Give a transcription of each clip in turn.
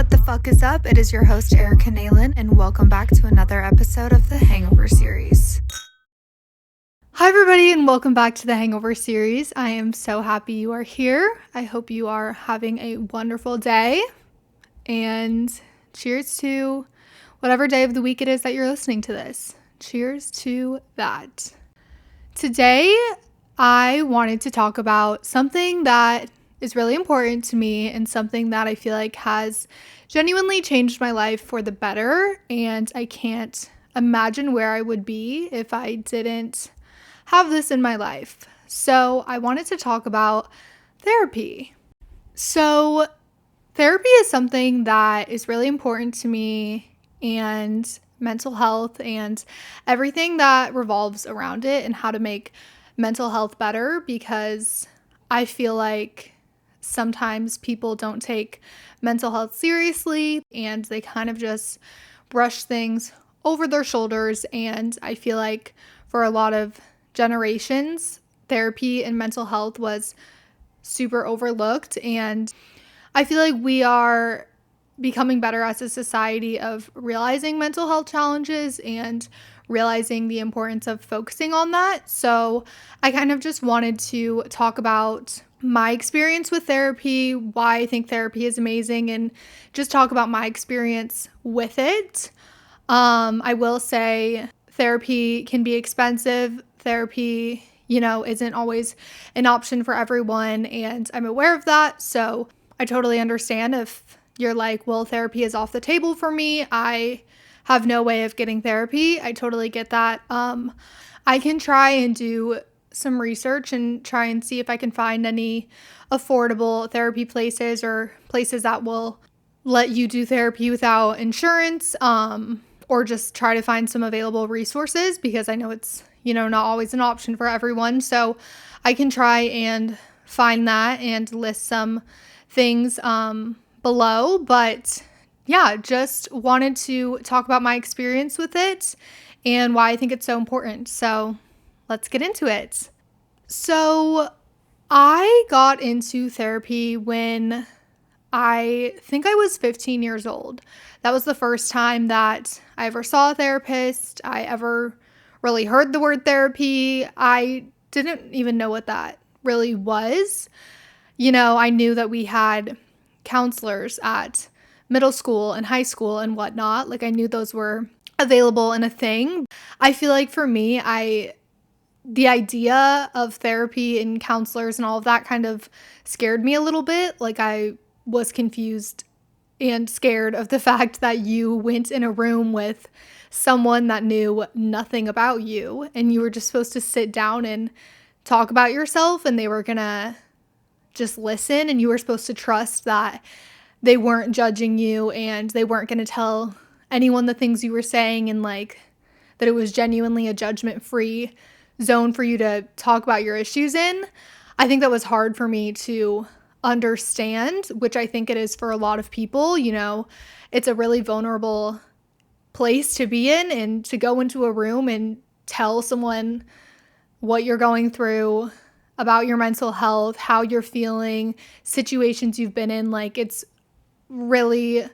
What the fuck is up? It is your host, Erica Nalen, and welcome back to another episode of the Hangover series. Hi, everybody, and welcome back to the Hangover series. I am so happy you are here. I hope you are having a wonderful day, and cheers to whatever day of the week it is that you're listening to this. Cheers to that. Today, I wanted to talk about something that is really important to me and something that I feel like has genuinely changed my life for the better, and I can't imagine where I would be if I didn't have this in my life. So I wanted to talk about therapy. So therapy is something that is really important to me, and mental health and everything that revolves around it and how to make mental health better, because I feel like sometimes people don't take mental health seriously and they kind of just brush things over their shoulders. And I feel like for a lot of generations, therapy and mental health was super overlooked. And I feel like we are becoming better as a society of realizing mental health challenges and realizing the importance of focusing on that. So I kind of just wanted to talk about my experience with therapy, why I think therapy is amazing, and just talk about my experience with it. I will say therapy can be expensive. Therapy, isn't always an option for everyone, and I'm aware of that. So I totally understand if you're like, well, therapy is off the table for me. I have no way of getting therapy. I totally get that. I can try and do some research and try and see if I can find any affordable therapy places or places that will let you do therapy without insurance, or just try to find some available resources, because I know it's, not always an option for everyone. So I can try and find that and list some things below. But yeah, just wanted to talk about my experience with it and why I think it's so important. So let's get into it. So I got into therapy when I think I was 15 years old. That was the first time that I ever saw a therapist. I ever really heard the word therapy. I didn't even know what that really was. I knew that we had counselors at middle school and high school and whatnot. Like, I knew those were available and a thing. I feel like for me, the idea of therapy and counselors and all of that kind of scared me a little bit. Like, I was confused and scared of the fact that you went in a room with someone that knew nothing about you and you were just supposed to sit down and talk about yourself, and they were gonna just listen, and you were supposed to trust that they weren't judging you and they weren't gonna tell anyone the things you were saying, and like that it was genuinely a judgment-free zone for you to talk about your issues in. I think that was hard for me to understand, which I think it is for a lot of people. It's a really vulnerable place to be in, and to go into a room and tell someone what you're going through, about your mental health, how you're feeling, situations you've been in. Like, it's really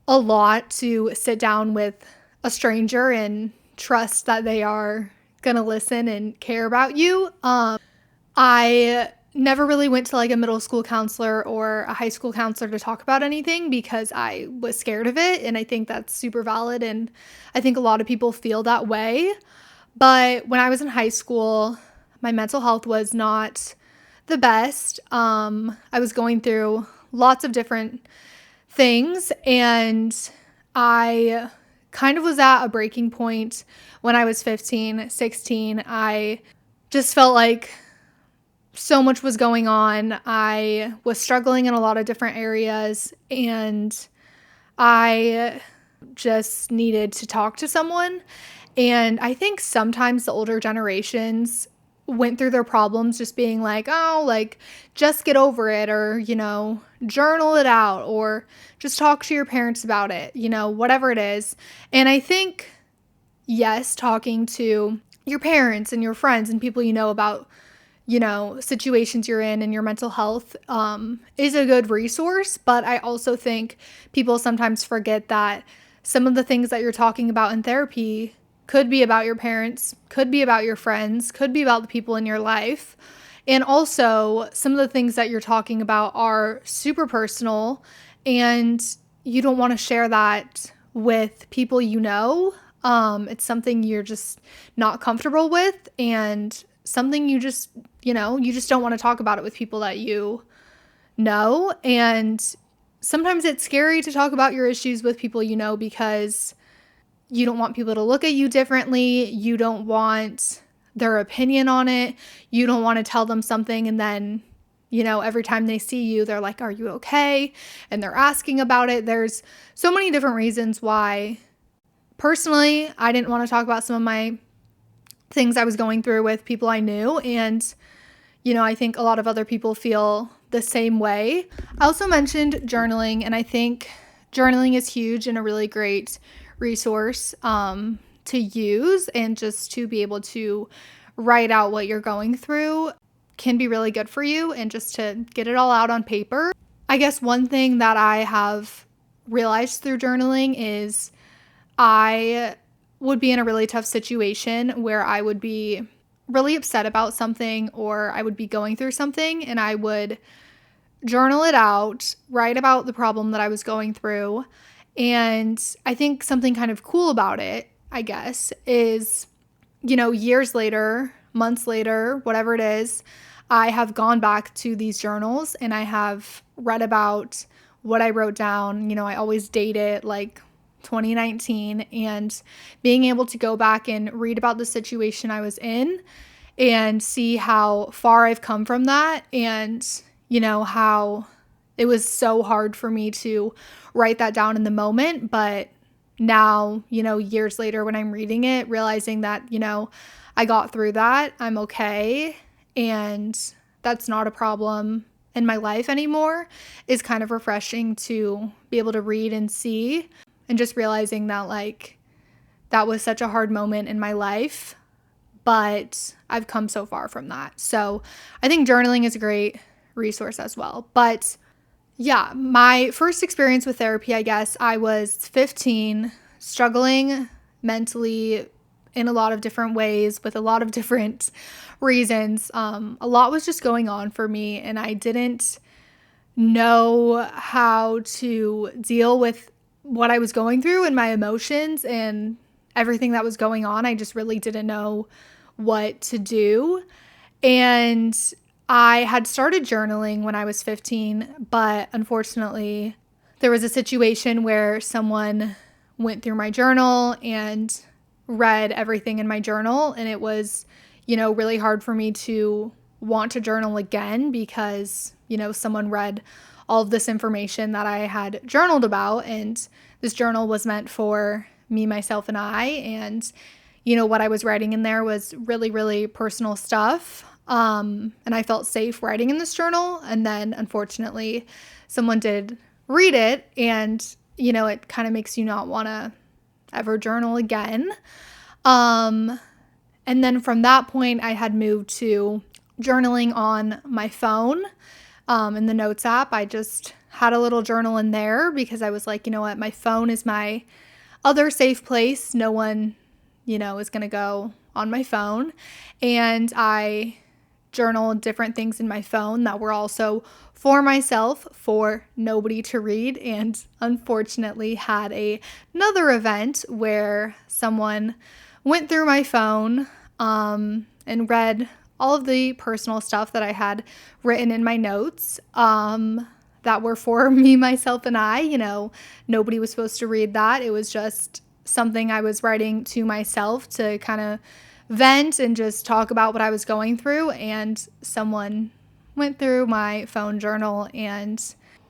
a lot to sit down with a stranger and trust that they are gonna listen and care about you. I never really went to like a middle school counselor or a high school counselor to talk about anything because I was scared of it, and I think that's super valid, and I think a lot of people feel that way. But when I was in high school, my mental health was not the best. I was going through lots of different things, and I kind of was at a breaking point when I was 15, 16. I just felt like so much was going on. I was struggling in a lot of different areas, and I just needed to talk to someone. And I think sometimes the older generations went through their problems just being like, oh, like, just get over it, or, journal it out, or just talk to your parents about it, whatever it is. And I think, yes, talking to your parents and your friends and people about situations you're in and your mental health is a good resource. But I also think people sometimes forget that some of the things that you're talking about in therapy could be about your parents, could be about your friends, could be about the people in your life. And also, some of the things that you're talking about are super personal, and you don't want to share that with people it's something you're just not comfortable with, and something you just don't want to talk about it with people that you know. And sometimes it's scary to talk about your issues with people because you don't want people to look at you differently. You don't want their opinion on it. You don't want to tell them something and then, every time they see you, they're like, "Are you okay?" And they're asking about it. There's so many different reasons why, personally, I didn't want to talk about some of my things I was going through with people I knew. And, I think a lot of other people feel the same way. I also mentioned journaling, and I think journaling is huge and a really great resource to use, and just to be able to write out what you're going through can be really good for you, and just to get it all out on paper. I guess one thing that I have realized through journaling is I would be in a really tough situation where I would be really upset about something, or I would be going through something, and I would journal it out, write about the problem that I was going through. And I think something kind of cool about it, I guess, is, years later, months later, whatever it is, I have gone back to these journals and I have read about what I wrote down. I always date it like 2019, and being able to go back and read about the situation I was in and see how far I've come from that, and how it was so hard for me to write that down in the moment. But now, years later, when I'm reading it, realizing that, I got through that, I'm okay, and that's not a problem in my life anymore, is kind of refreshing to be able to read and see. And just realizing that, like, that was such a hard moment in my life, but I've come so far from that. So I think journaling is a great resource as well. But yeah, my first experience with therapy, I guess, I was 15, struggling mentally in a lot of different ways with a lot of different reasons. A lot was just going on for me, and I didn't know how to deal with what I was going through and my emotions and everything that was going on. I just really didn't know what to do. And I had started journaling when I was 15, but unfortunately, there was a situation where someone went through my journal and read everything in my journal, and it was, really hard for me to want to journal again because, someone read all of this information that I had journaled about, and this journal was meant for me, myself, and I, and, what I was writing in there was really, really personal stuff. And I felt safe writing in this journal. And then, unfortunately, someone did read it, and, it kind of makes you not want to ever journal again. And then from that point, I had moved to journaling on my phone. In the Notes app, I just had a little journal in there because I was like, my phone is my other safe place. No one, is going to go on my phone. And I journaled different things in my phone that were also for myself, for nobody to read. And unfortunately had another event where someone went through my phone and read all of the personal stuff that I had written in my notes that were for me, myself, and I. Nobody was supposed to read that. It was just something I was writing to myself to kind of vent and just talk about what I was going through. And someone went through my phone journal, and,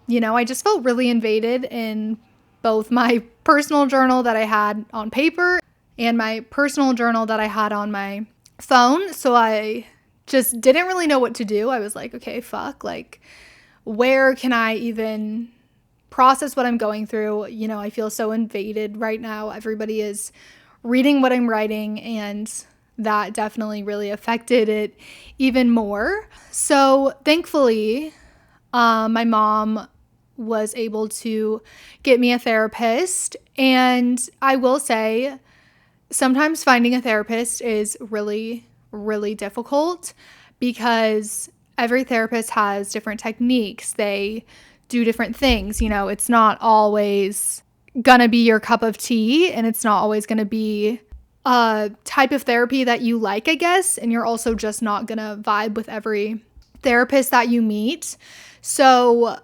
I just felt really invaded in both my personal journal that I had on paper and my personal journal that I had on my phone. So I just didn't really know what to do. I was like, okay, fuck, like, where can I even process what I'm going through? I feel so invaded right now. Everybody is reading what I'm writing, and that definitely really affected it even more. So thankfully, my mom was able to get me a therapist. And I will say, sometimes finding a therapist is really, really difficult because every therapist has different techniques. They do different things. It's not always gonna be your cup of tea, and it's not always gonna be a type of therapy that you like, I guess. And you're also just not gonna vibe with every therapist that you meet. So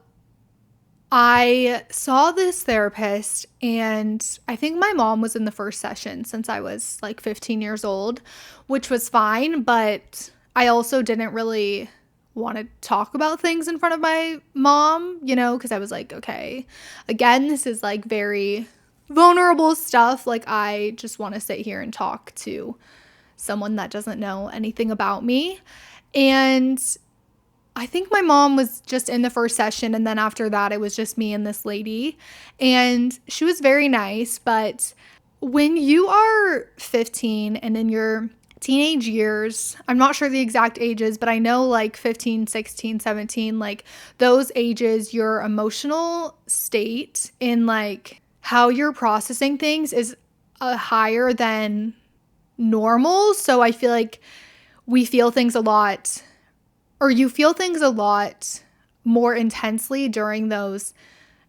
I saw this therapist, and I think my mom was in the first session since I was like 15 years old, which was fine, but I also didn't really want to talk about things in front of my mom, because I was like, okay, again, this is like very vulnerable stuff. Like, I just want to sit here and talk to someone that doesn't know anything about me. And I think my mom was just in the first session, and then after that, it was just me and this lady. And she was very nice, but when you are 15 and in your teenage years, I'm not sure the exact ages, but I know like 15, 16, 17, like those ages, your emotional state in like how you're processing things is higher than normal. So I feel like we feel things a lot, or you feel things a lot more intensely during those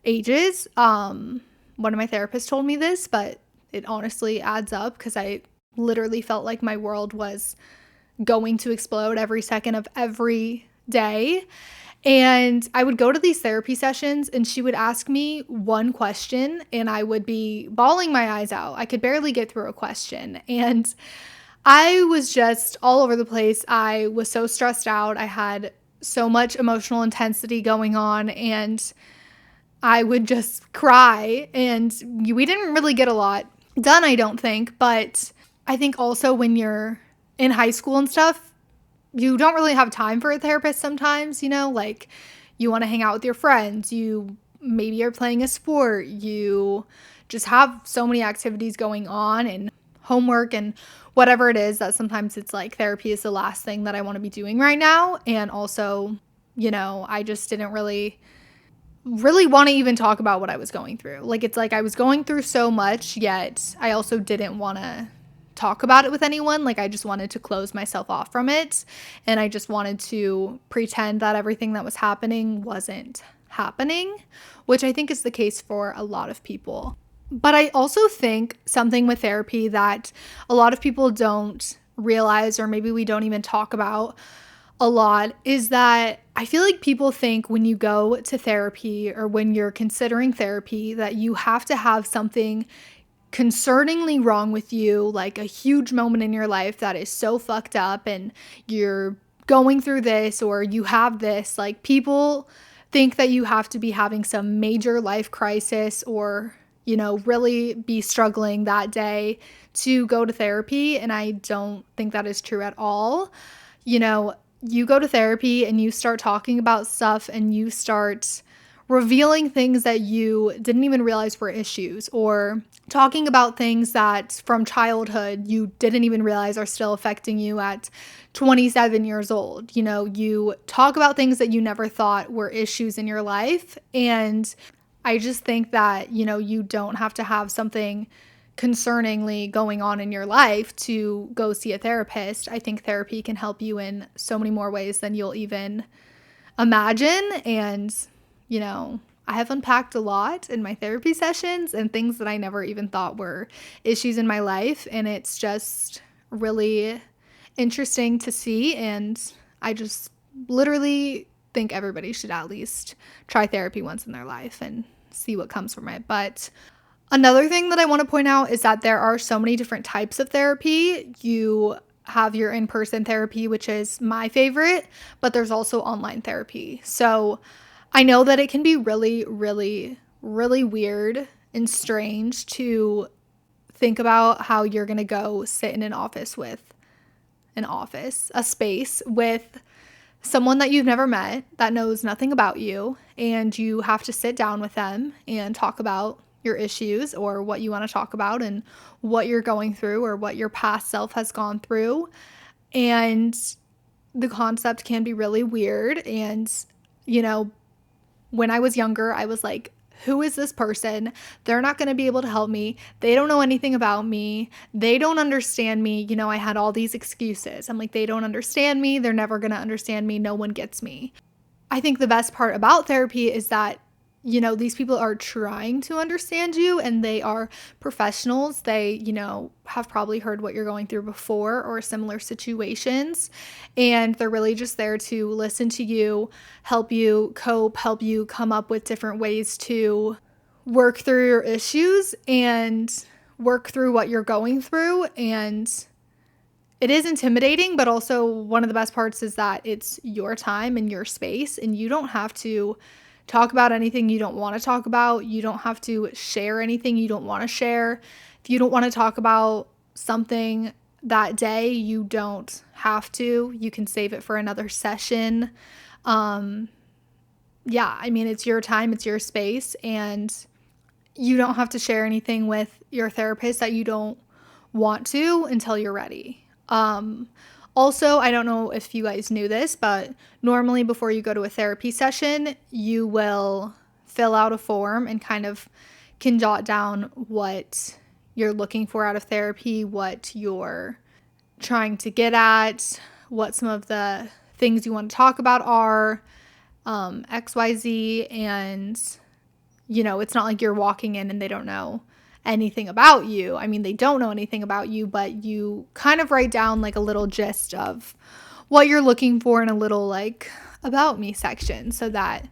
ages. One of my therapists told me this, but it honestly adds up because I literally felt like my world was going to explode every second of every day. And I would go to these therapy sessions, and she would ask me one question, and I would be bawling my eyes out. I could barely get through a question. And I was just all over the place. I was so stressed out. I had so much emotional intensity going on, and I would just cry. And we didn't really get a lot done, I don't think. But I think also when you're in high school and stuff, you don't really have time for a therapist sometimes, like you want to hang out with your friends. You maybe are playing a sport. You just have so many activities going on and homework and whatever it is, that sometimes it's like therapy is the last thing that I want to be doing right now. And also, I just didn't really want to even talk about what I was going through. Like, it's like I was going through so much, yet I also didn't want to talk about it with anyone. Like, I just wanted to close myself off from it, and I just wanted to pretend that everything that was happening wasn't happening, which I think is the case for a lot of people. But I also think something with therapy that a lot of people don't realize, or maybe we don't even talk about a lot, is that I feel like people think when you go to therapy or when you're considering therapy that you have to have something concerningly wrong with you, like a huge moment in your life that is so fucked up and you're going through this, or you have this. Like, people think that you have to be having some major life crisis or really be struggling that day to go to therapy. And I don't think that is true at all. You go to therapy and you start talking about stuff, and you start revealing things that you didn't even realize were issues, or talking about things that from childhood you didn't even realize are still affecting you at 27 years old. You talk about things that you never thought were issues in your life. And I just think that, you don't have to have something concerningly going on in your life to go see a therapist. I think therapy can help you in so many more ways than you'll even imagine. And, I have unpacked a lot in my therapy sessions, and things that I never even thought were issues in my life. And it's just really interesting to see. And I just literally think everybody should at least try therapy once in their life and see what comes from it. But another thing that I want to point out is that there are so many different types of therapy. You have your in-person therapy, which is my favorite, but there's also online therapy. So I know that it can be really, really, really weird and strange to think about how you're going to go sit in a space with someone that you've never met, that knows nothing about you, and you have to sit down with them and talk about your issues or what you want to talk about and what you're going through or what your past self has gone through. And the concept can be really weird. And, you know, when I was younger, I was like, who is this person? They're not going to be able to help me. They don't know anything about me. They don't understand me. You know, I had all these excuses. I'm like, they don't understand me. They're never going to understand me. No one gets me. I think the best part about therapy is that, you know, these people are trying to understand you and they are professionals. They, you know, have probably heard what you're going through before or similar situations. And they're really just there to listen to you, help you cope, help you come up with different ways to work through your issues and work through what you're going through. And it is intimidating, but also one of the best parts is that it's your time and your space, and you don't have to talk about anything you don't want to talk about. You don't have to share anything you don't want to share. If you don't want to talk about something that day, you don't have to. You can save it for another session. Yeah, I mean, it's your time, it's your space, and you don't have to share anything with your therapist that you don't want to until you're ready. Also, I don't know if you guys knew this, but normally before you go to a therapy session, you will fill out a form and kind of can jot down what you're looking for out of therapy, what you're trying to get at, what some of the things you want to talk about are, XYZ, and, you know, it's not like you're walking in and they don't know anything about you. I mean, they don't know anything about you, but you kind of write down like a little gist of what you're looking for in a little like about me section so that,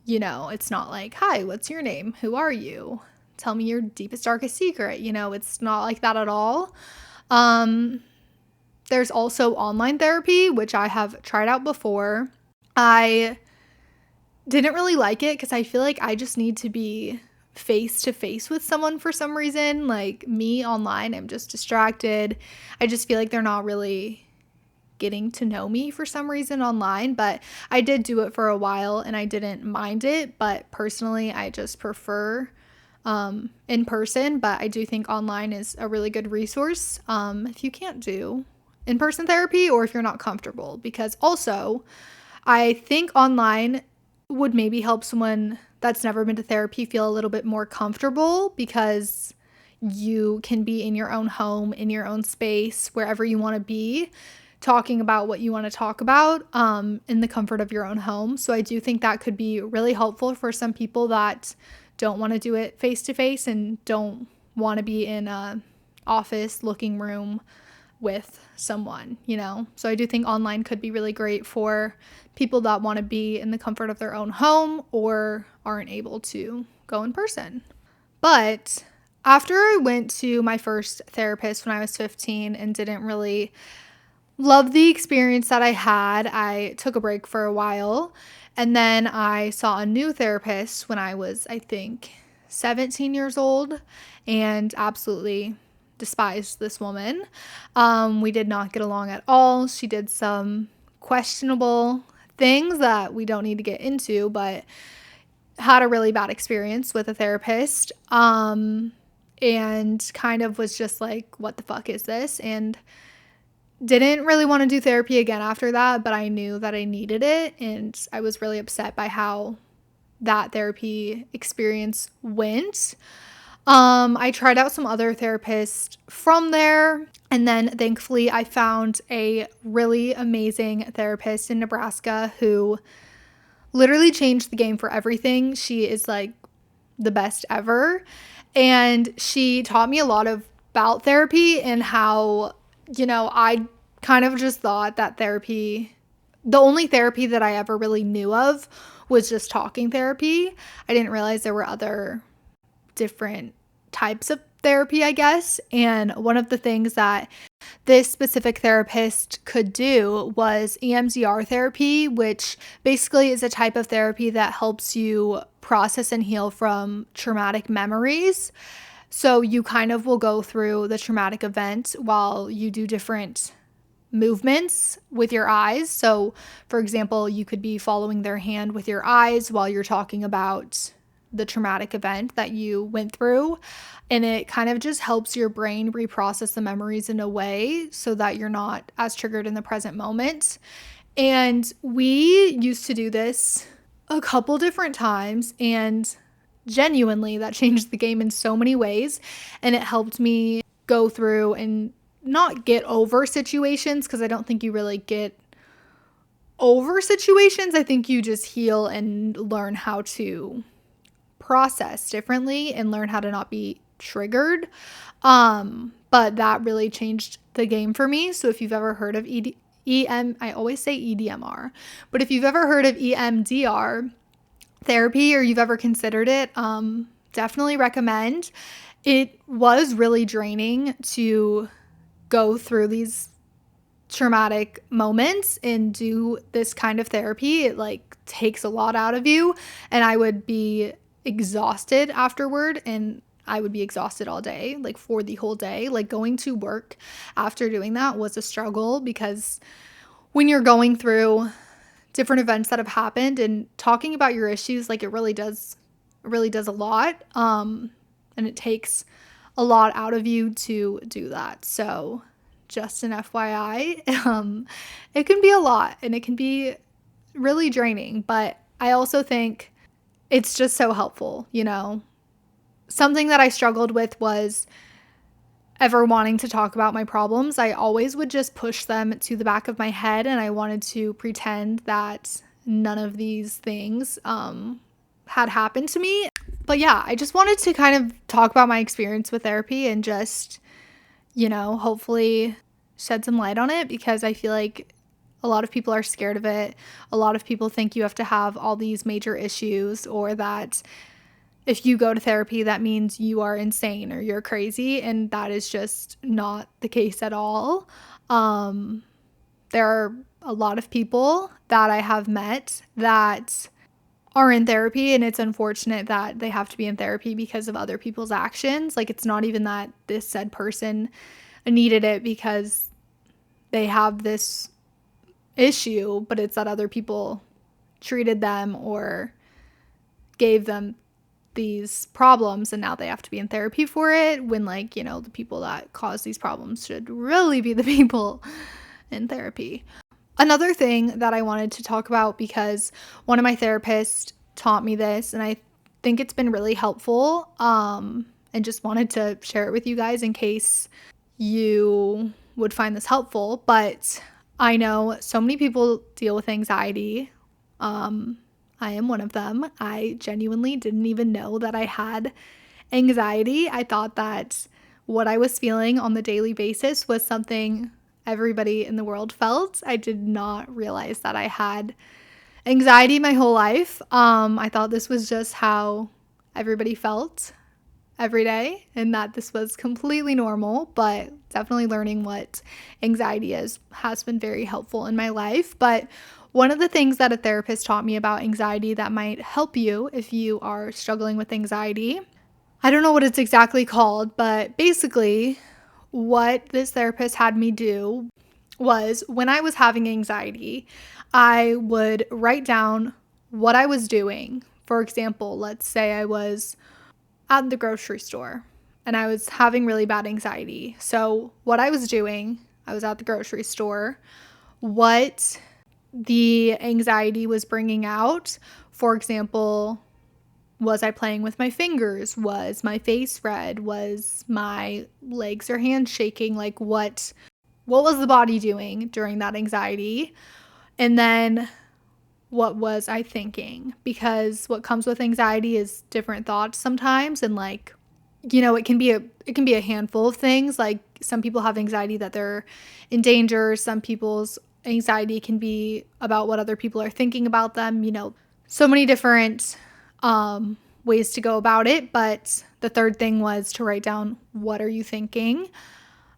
you know, it's not like, hi, what's your name? Who are you? Tell me your deepest, darkest secret. You know, it's not like that at all. There's also online therapy, which I have tried out before. I didn't really like it because I feel like I just need to be face to face with someone for some reason. Like me online, I'm just distracted. I just feel like they're not really getting to know me for some reason online, but I did do it for a while and I didn't mind it. But personally, I just prefer in person, but I do think online is a really good resource if you can't do in-person therapy or if you're not comfortable, because also I think online would maybe help someone that's never been to therapy feel a little bit more comfortable because you can be in your own home, in your own space, wherever you want to be, talking about what you want to talk about in the comfort of your own home. So I do think that could be really helpful for some people that don't want to do it face to face and don't want to be in a office looking room with someone, you know? So I do think online could be really great for people that want to be in the comfort of their own home or aren't able to go in person. But after I went to my first therapist when I was 15 and didn't really love the experience that I had, I took a break for a while. And then I saw a new therapist when I was, I think, 17 years old and absolutely despised this woman. We did not get along at all. She did some questionable things that we don't need to get into, but had a really bad experience with a therapist and kind of was just like, what the fuck is this? And didn't really want to do therapy again after that, but I knew that I needed it, and I was really upset by how that therapy experience went. I tried out some other therapists from there, and then thankfully I found a really amazing therapist in Nebraska who literally changed the game for everything. She is like the best ever, and she taught me a lot about therapy and how, you know, I kind of just thought that therapy, the only therapy that I ever really knew of was just talking therapy. I didn't realize there were other different types of therapy, I guess. And one of the things that this specific therapist could do was EMDR therapy, which basically is a type of therapy that helps you process and heal from traumatic memories. So you kind of will go through the traumatic event while you do different movements with your eyes. So, for example, you could be following their hand with your eyes while you're talking about the traumatic event that you went through. And it kind of just helps your brain reprocess the memories in a way so that you're not as triggered in the present moment. And we used to do this a couple different times, and genuinely that changed the game in so many ways. And it helped me go through and not get over situations, because I don't think you really get over situations. I think you just heal and learn how to process differently and learn how to not be triggered. But that really changed the game for me. So if you've ever heard of I always say EDMR, but if you've ever heard of EMDR therapy, or you've ever considered it, definitely recommend. It was really draining to go through these traumatic moments and do this kind of therapy. It like takes a lot out of you, and I would be exhausted afterward, and I would be exhausted all day, like for the whole day. Like going to work after doing that was a struggle, because when you're going through different events that have happened and talking about your issues, like it really does a lot. And it takes a lot out of you to do that. So just an FYI, it can be a lot and it can be really draining, but I also think it's just so helpful, you know. Something that I struggled with was ever wanting to talk about my problems. I always would just push them to the back of my head, and I wanted to pretend that none of these things had happened to me. But yeah, I just wanted to kind of talk about my experience with therapy and just, you know, hopefully shed some light on it, because I feel like a lot of people are scared of it. A lot of people think you have to have all these major issues, or that if you go to therapy, that means you are insane or you're crazy. And that is just not the case at all. There are a lot of people that I have met that are in therapy, and it's unfortunate that they have to be in therapy because of other people's actions. Like, it's not even that this said person needed it because they have this issue, but it's that other people treated them or gave them these problems, and now they have to be in therapy for it, when, like, you know, the people that cause these problems should really be the people in therapy. Another thing that I wanted to talk about, because one of my therapists taught me this, and I think it's been really helpful, and just wanted to share it with you guys in case you would find this helpful. But I know so many people deal with anxiety. I am one of them. I genuinely didn't even know that I had anxiety. I thought that what I was feeling on the daily basis was something everybody in the world felt. I did not realize that I had anxiety my whole life. I thought this was just how everybody felt every day, and that this was completely normal. But definitely learning what anxiety is has been very helpful in my life. But one of the things that a therapist taught me about anxiety that might help you if you are struggling with anxiety, I don't know what it's exactly called, but basically what this therapist had me do was, when I was having anxiety, I would write down what I was doing. For example, let's say I was at the grocery store and I was having really bad anxiety. So what I was doing, I was at the grocery store, what the anxiety was bringing out. For example, was I playing with my fingers? Was my face red? Was my legs or hands shaking? Like, what was the body doing during that anxiety? And then what was I thinking? Because what comes with anxiety is different thoughts sometimes, and, like, you know, it can be a handful of things. Like, some people have anxiety that they're in danger. Some people's anxiety can be about what other people are thinking about them, you know, so many different ways to go about it. But the third thing was to write down, what are you thinking?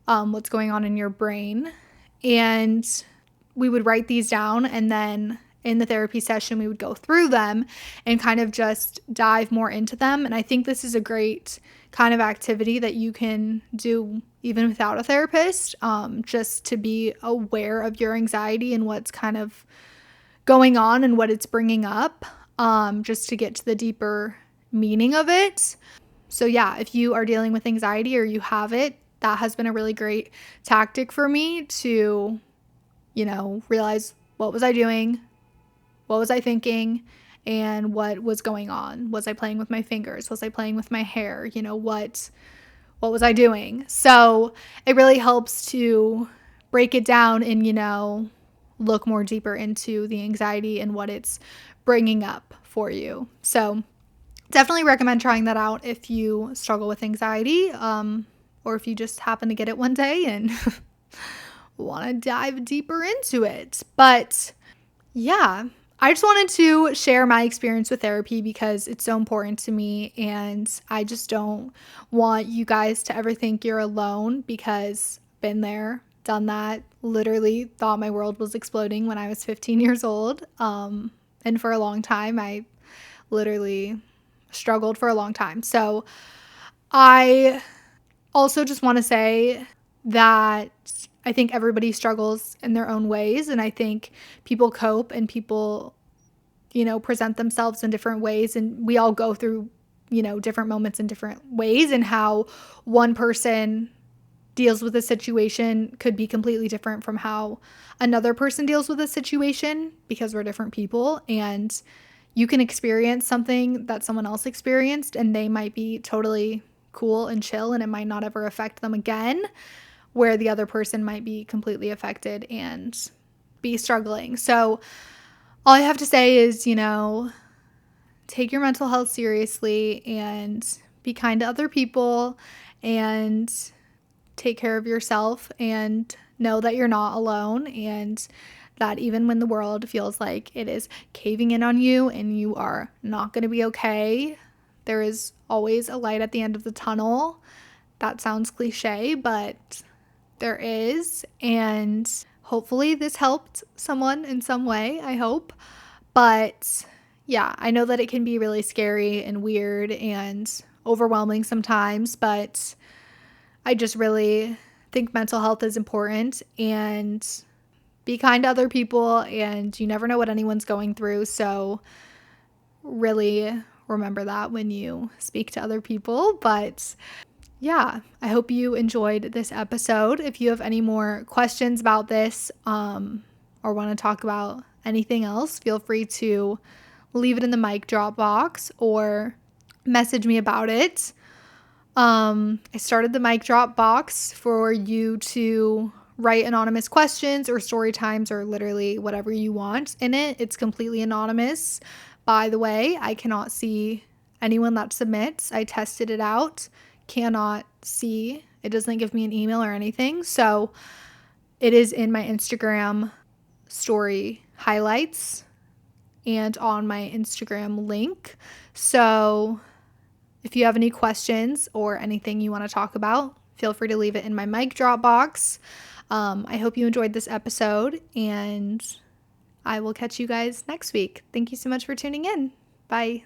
What's going on in your brain? And we would write these down, and then in the therapy session, we would go through them and kind of just dive more into them. And I think this is a great kind of activity that you can do even without a therapist, just to be aware of your anxiety and what's kind of going on and what it's bringing up, just to get to the deeper meaning of it. So yeah, if you are dealing with anxiety or you have it, that has been a really great tactic for me to, realize what was I doing? What was I thinking? And what was going on? Was I playing with my fingers? Was I playing with my hair? What was I doing? So it really helps to break it down and, look more deeper into the anxiety and what it's bringing up for you. So definitely recommend trying that out if you struggle with anxiety, or if you just happen to get it one day and want to dive deeper into it. But yeah, I just wanted to share my experience with therapy because it's so important to me, and I just don't want you guys to ever think you're alone, because been there, done that, literally thought my world was exploding when I was 15 years old. And for a long time, I literally struggled for a long time. So I also just want to say that I think everybody struggles in their own ways, and I think people cope and people, present themselves in different ways, and we all go through, different moments in different ways, and how one person deals with a situation could be completely different from how another person deals with a situation, because we're different people, and you can experience something that someone else experienced and they might be totally cool and chill and it might not ever affect them again, where the other person might be completely affected and be struggling. So all I have to say is, take your mental health seriously and be kind to other people and take care of yourself, and know that you're not alone, and that even when the world feels like it is caving in on you and you are not going to be okay, there is always a light at the end of the tunnel. That sounds cliche, but there is, and hopefully this helped someone in some way, I hope. But yeah, I know that it can be really scary and weird and overwhelming sometimes, but I just really think mental health is important, and be kind to other people, and you never know what anyone's going through. So really remember that when you speak to other people. But yeah, I hope you enjoyed this episode. If you have any more questions about this, or want to talk about anything else, feel free to leave it in the mic drop box or message me about it. I started the mic drop box for you to write anonymous questions or story times or literally whatever you want in it. It's completely anonymous. By the way, I cannot see anyone that submits. I tested it out. Cannot see. It doesn't give me an email or anything. So it is in my Instagram story highlights and on my Instagram link. So if you have any questions or anything you want to talk about, feel free to leave it in my mic drop box. I hope you enjoyed this episode, and I will catch you guys next week. Thank you so much for tuning in. Bye.